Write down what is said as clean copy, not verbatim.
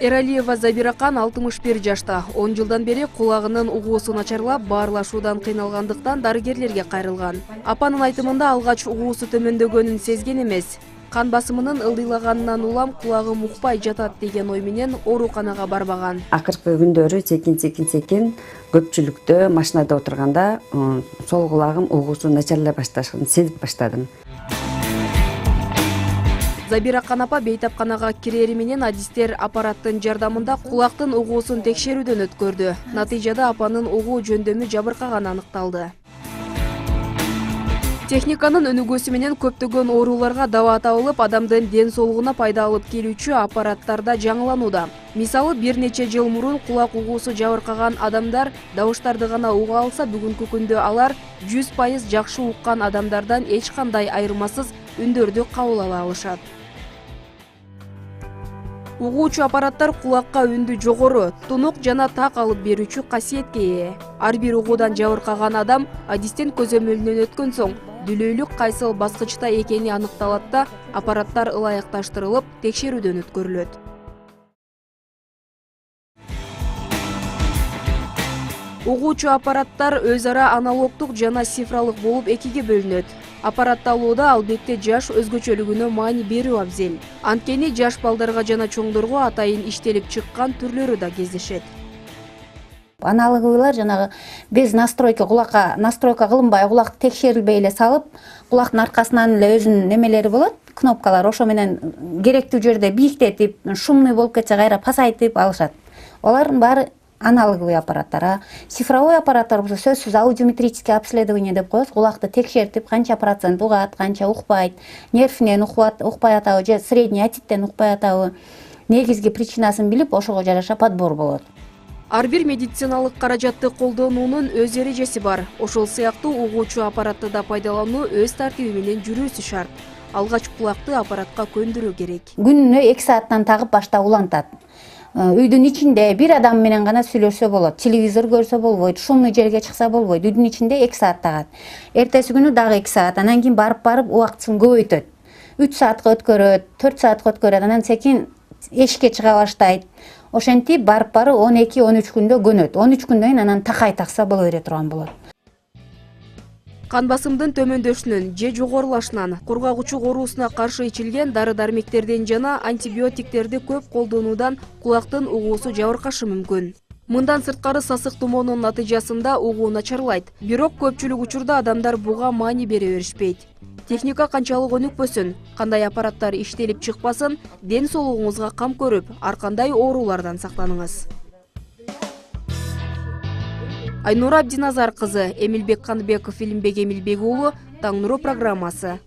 Эралиева Забиракан 61 жашта. 10 жылдан бери кулагынын угуусу начарлап, баарлашуудан кыйналгандыктан дарыгерлерге кайрылган. Апанын айтымында алгач угуусу төмөндөгөнүн сезген эмес. Кан басымынын ылдыйлаганынан улам кулагым укпай жатат деген ой менен ооруканага барбаган. Акыркы күндөрү секин көпчүлүктө машинада отурганда сол кулагым угуусу начарлай башташын сезип баштадым. Забиракан апа бейтапканага кирери менен адистер аппараттын жардамында кулактын угуусун текшерүүдөн өткөрдү. Натыйжада апанын угуу жөндөмү жабыркаганы аныкталды. Техниканын өнүгүүсү менен көптөгөн ооруларга дава табылып, адамдын ден соолугуна пайда алып келүүчү аппараттарда жаңыланууда. Мисалы, бир нече жыл мурун кулак угуусу жабыркаган адамдар добуштарды гана уга алса, бүгүнкү күндө алар 100% жакшы уккан адамдардан эч кандай айырмасыз үндөрдү кабыл ала алышат. Угуучу аппараттар кулакка үндү жогору, тунук жана так алып берүүчү касиетке ээ. Ар бир угуудан жабыркаган адам адистен көзөмөлүнөн өткөн соң дүлөйлүк кайсыл баскычта экени аныкталат да, аппараттар ылайыкташтырылып, текшерүүдөн өткөрүлөт. Угуучу аппараттар өз ара аналогдук жана цифралык болуп экиге бөлүнөт. Аппаратты алууда албетте жаш өзгөчөлүгүнө маани берүү абзел. Анткени жаш балдарга жана чоңдорго атайын иштелип чыккан түрлөрү да кездешет. Аналоговыйлар жанагы без настройка, кулакка настройка кылынбай, кулак текшерилбей эле салып, кулактын аркасынан эле өзүнүн немелери болот, кнопкалар, ошо менен керектүү жерде бийиктетип, шумный болуп кетсе кайра пасайтып алышат. Олардын баары аналоговый аппараттар. Цифровой аппараттар болсо сөзсүз аудиометрический обследование деп коебуз. Кулакты текшертип, канча процент угат, канча укпайт, нервинен укпай атабы же средний отиттен укпай атабы, негизги причинасын билип, ошого жараша подбор болот. Ар бир медициналык каражатты колдонуунун өз эрежеси бар. Ошол сыяктуу угуучу аппаратты да пайдалануу өз тартиби менен жүрүүсү шарт. Алгач кулакты аппаратка көндүрүү керек. Күнүнө 2 сааттан тагып башта улантат. Үйдүн ичинде бир адам менен гана сүйлөшсө болот. Телевизор көрсө болбойт, шумный жерге чыкса болбойт. Үйдүн ичинде 2 саат тагат. Эртеси күнү дагы 2 саат. Анан кийин барып убактысын көбөйтөт. 3 саатка өткөрөт, 4 саатка өткөрөт. Анан секин эшикке чыга баштайт. Ошентип барып 12-13 күндө көнөт. 13 күндөн кийин анан такай такса боло бере турган болот. Кан басымдын төмөндөшүнөн же жогорулашынан кургагучу оорусуна каршы ичилген дары-дармектерден жана антибиотиктерди көп колдонуудан кулактын угуусу жабыркашы мүмкүн. Мындан сырткары сасык тумоонун натыйжасында угуу начарлайт. Бирок көпчүлүк учурда адамдар буга маани бере беришпейт. Техника канчалык өнүкпөсүн, кандай аппараттар иштелип чыкпасын, ден соолугуңузга кам көрүп, ар кандай оорулардан сактаныңыз. Айнура Абдиназар кызы, Эмилбек Каныбеков, Илимбек Эмилбек уулу, Таң нуру программасы.